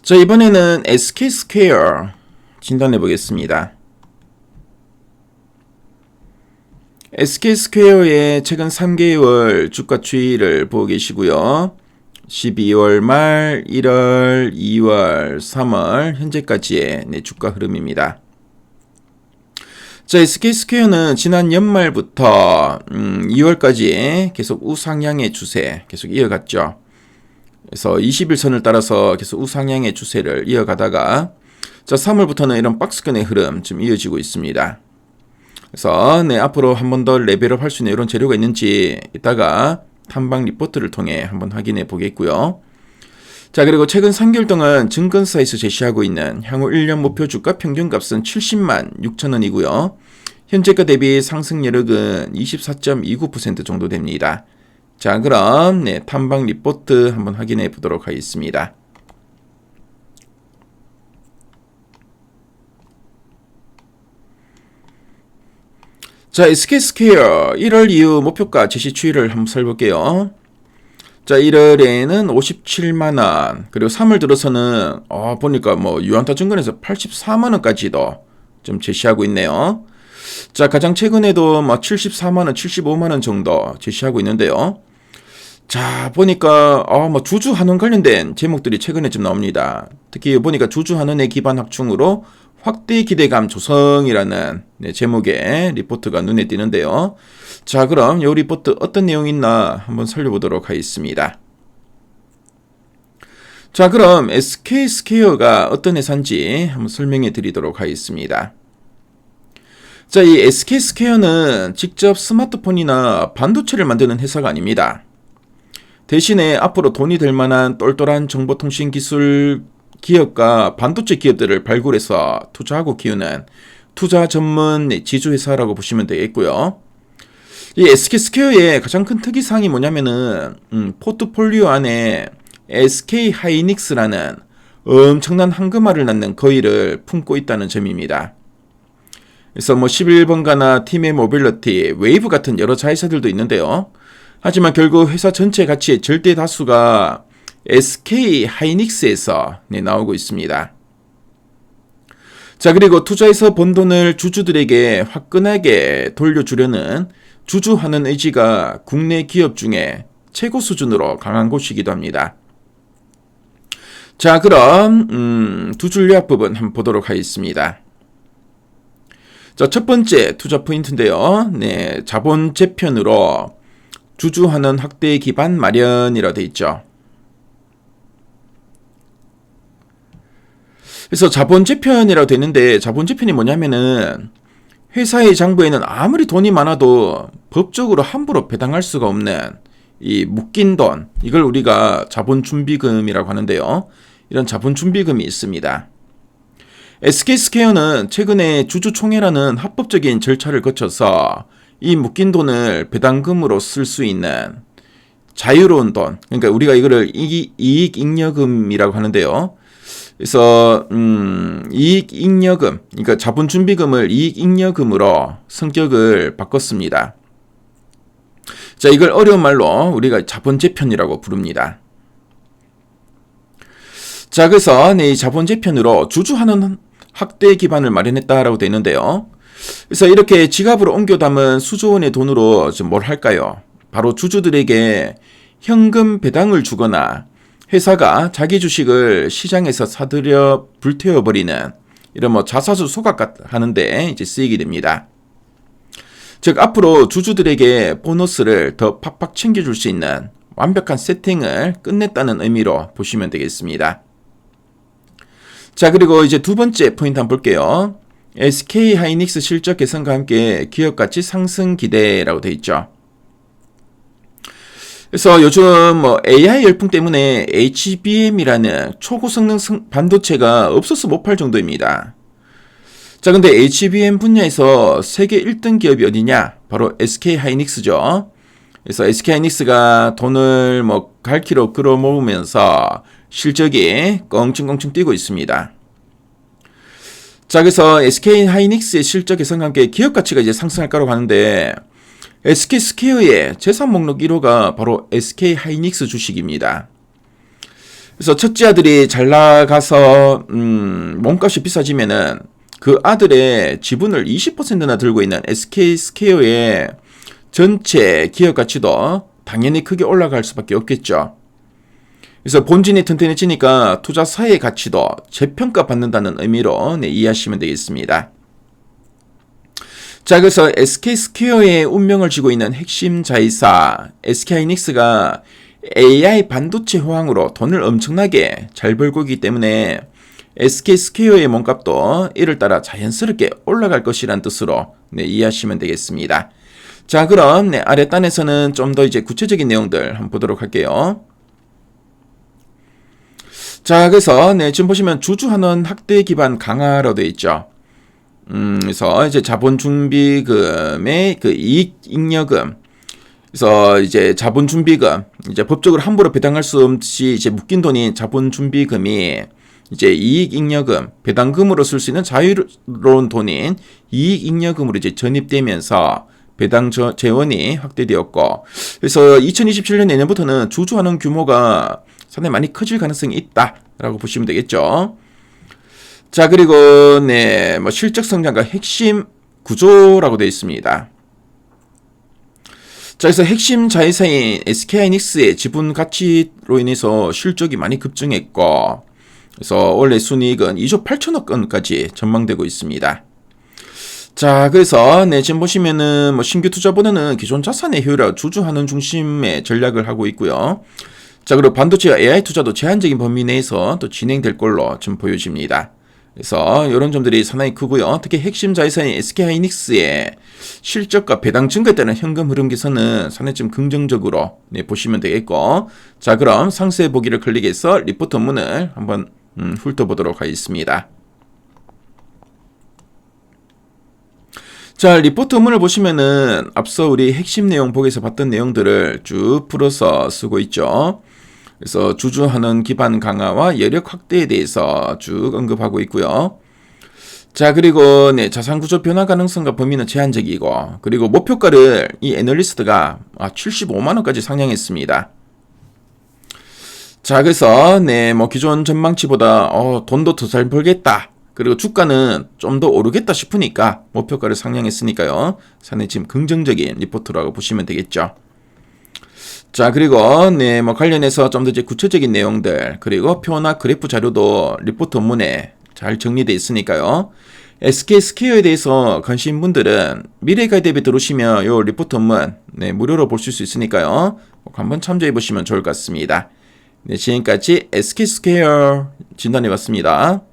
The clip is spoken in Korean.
자, 이번에는 SK스퀘어 진단해 보겠습니다. SK스퀘어의 최근 3개월 주가 추이를 보고 계시고요. 12월 말, 1월, 2월, 3월 현재까지의 주가 흐름입니다. 자, SK스퀘어는 지난 연말부터 2월까지 계속 우상향의 추세 계속 이어갔죠. 그래서 20일선을 따라서 계속 우상향의 추세를 이어가다가 자, 3월부터는 이런 박스권의 흐름 좀 이어지고 있습니다. 그래서 앞으로 한 번 더 레벨업 할 수 있는 이런 재료가 있는지 이따가 탐방 리포트를 통해 한번 확인해 보겠고요. 자, 그리고 최근 3개월 동안 증권사에서 제시하고 있는 향후 1년 목표 주가 평균값은 70만 6천원이고요. 현재가 대비 상승 여력은 24.29% 정도 됩니다. 자, 그럼 탐방 리포트 한번 확인해 보도록 하겠습니다. 자, SK스퀘어 1월 이후 목표가 제시 추이를 한번 살펴볼게요. 자, 1월에는 57만원, 그리고 3월 들어서는 보니까 유한타 증권에서 84만원까지도 좀 제시하고 있네요. 자, 가장 최근에도 74만원, 75만원 정도 제시하고 있는데요. 자, 보니까 주주 환원 관련된 제목들이 최근에 좀 나옵니다. 특히 보니까 주주 환원의 기반 확충으로 확대 기대감 조성이라는 제목의 리포트가 눈에 띄는데요. 자, 그럼 이 리포트 어떤 내용이 있나 한번 살펴보도록 하겠습니다. 자, 그럼 SK스퀘어가 어떤 회사인지 한번 설명해 드리도록 하겠습니다. 자, 이 SK스퀘어는 직접 스마트폰이나 반도체를 만드는 회사가 아닙니다. 대신에 앞으로 돈이 될 만한 똘똘한 정보통신 기술 기업과 반도체 기업들을 발굴해서 투자하고 키우는 투자 전문 지주회사라고 보시면 되겠고요. 이 SK스퀘어의 가장 큰 특이사항이 뭐냐면은 포트폴리오 안에 SK하이닉스라는 엄청난 황금알을 낳는 거위를 품고 있다는 점입니다. 그래서 11번가나 팀의 모빌리티, 웨이브 같은 여러 자회사들도 있는데요. 하지만 결국 회사 전체 가치의 절대 다수가 SK하이닉스에서 나오고 있습니다. 자, 그리고 투자해서 번 돈을 주주들에게 화끈하게 돌려주려는 주주환원 의지가 국내 기업 중에 최고 수준으로 강한 곳이기도 합니다. 자, 그럼 두 줄 요약 부분 한번 보도록 하겠습니다. 자, 첫 번째 투자 포인트인데요. 자본 재편으로 주주환원 확대 기반 마련이라 되어 있죠. 그래서 자본 재편이라고 되는데 자본 재편이 뭐냐면은 회사의 장부에는 아무리 돈이 많아도 법적으로 함부로 배당할 수가 없는 이 묶인 돈, 이걸 우리가 자본 준비금이라고 하는데요. 이런 자본 준비금이 있습니다. SK스퀘어는 최근에 주주총회라는 합법적인 절차를 거쳐서 이 묶인 돈을 배당금으로 쓸 수 있는 자유로운 돈, 그러니까 우리가 이거를 이익잉여금이라고 하는데요. 그래서 이익잉여금, 그러니까 자본준비금을 이익잉여금으로 성격을 바꿨습니다. 자, 이걸 어려운 말로 우리가 자본재편이라고 부릅니다. 자, 그래서 이 자본재편으로 주주환원 확대 기반을 마련했다라고 되어 있는데요. 그래서 이렇게 지갑으로 옮겨 담은 수조 원의 돈으로 좀 뭘 할까요? 바로 주주들에게 현금 배당을 주거나 회사가 자기 주식을 시장에서 사들여 불태워버리는 이런 자사주 소각 하는데 이제 쓰이게 됩니다. 즉, 앞으로 주주들에게 보너스를 더 팍팍 챙겨줄 수 있는 완벽한 세팅을 끝냈다는 의미로 보시면 되겠습니다. 자, 그리고 이제 두 번째 포인트 한번 볼게요. SK하이닉스 실적 개선과 함께 기업가치 상승 기대라고 되어 있죠. 그래서 요즘 AI 열풍 때문에 HBM이라는 초고성능 반도체가 없어서 못 팔 정도입니다. 자, 근데 HBM 분야에서 세계 1등 기업이 어디냐? 바로 SK하이닉스죠. 그래서 SK하이닉스가 돈을 갈퀴로 끌어모으면서 실적이 껑충껑충 뛰고 있습니다. 자, 그래서 SK하이닉스의 실적 개선과 함께 기업 가치가 이제 상승할 거라고 하는데 SK스퀘어의 재산 목록 1호가 바로 SK하이닉스 주식입니다. 그래서 첫째 아들이 잘 나가서 몸값이 비싸지면은 그 아들의 지분을 20%나 들고 있는 SK스퀘어의 전체 기업 가치도 당연히 크게 올라갈 수밖에 없겠죠. 그래서 본진이 튼튼해지니까 투자사의 가치도 재평가받는다는 의미로 이해하시면 되겠습니다. 자, 그래서 SK스퀘어의 운명을 쥐고 있는 핵심 자회사 SK하이닉스가 AI 반도체 호황으로 돈을 엄청나게 잘 벌고 있기 때문에 SK스퀘어의 몸값도 이를 따라 자연스럽게 올라갈 것이란 뜻으로 이해하시면 되겠습니다. 자, 그럼 아랫단에서는 좀 더 이제 구체적인 내용들 한번 보도록 할게요. 자, 그래서 지금 보시면 주주환원 확대 기반 강화로 되어 있죠. 그래서 이제 자본준비금의 그 이익잉여금, 그래서 이제 자본준비금, 이제 법적으로 함부로 배당할 수 없이 이제 묶인 돈인 자본준비금이 이제 이익잉여금, 배당금으로 쓸 수 있는 자유로운 돈인 이익잉여금으로 이제 전입되면서 배당 재원이 확대되었고, 그래서 2027년 내년부터는 주주환원 규모가 상당히 많이 커질 가능성이 있다라고 보시면 되겠죠. 자, 그리고 뭐 실적 성장과 핵심 구조라고 되어 있습니다. 자, 그래서 핵심 자회사인 SK하이닉스의 지분 가치로 인해서 실적이 많이 급증했고, 그래서 원래 순이익은 2조 8천억 원까지 전망되고 있습니다. 자, 그래서 지금 보시면은 뭐 신규 투자보다는 기존 자산의 효율화 주주환원 중심의 전략을 하고 있고요. 자, 그리고 반도체와 AI 투자도 제한적인 범위 내에서 또 진행될 걸로 좀 보여집니다. 그래서 이런 점들이 상당히 크고요. 특히 핵심 자회사인 SK하이닉스의 실적과 배당 증가에 따른 현금 흐름 개선은 상당히 좀 긍정적으로 보시면 되겠고, 자, 그럼 상세 보기를 클릭해서 리포트 원문을 한번 훑어보도록 하겠습니다. 자, 리포트 원문을 보시면은 앞서 우리 핵심 내용 보기에서 봤던 내용들을 쭉 풀어서 쓰고 있죠. 그래서 주주환원 기반 강화와 여력 확대에 대해서 쭉 언급하고 있고요. 자, 그리고 자산 구조 변화 가능성과 범위는 제한적이고, 그리고 목표가를 이 애널리스트가 75만 원까지 상향했습니다. 자, 그래서 뭐 기존 전망치보다 돈도 더 잘 벌겠다, 그리고 주가는 좀 더 오르겠다 싶으니까 목표가를 상향했으니까요. 상당히 지금 긍정적인 리포트라고 보시면 되겠죠. 자, 그리고 뭐 관련해서 좀 더 이제 구체적인 내용들, 그리고 표나 그래프 자료도 리포트 원문에 잘 정리되어 있으니까요. SK스퀘어에 대해서 관심 분들은 미래가이드앱에 들어오시면 요 리포트 원문 무료로 보실 수 있으니까요. 꼭 한번 참조해 보시면 좋을 것 같습니다. 지금까지 SK스퀘어 진단해 봤습니다.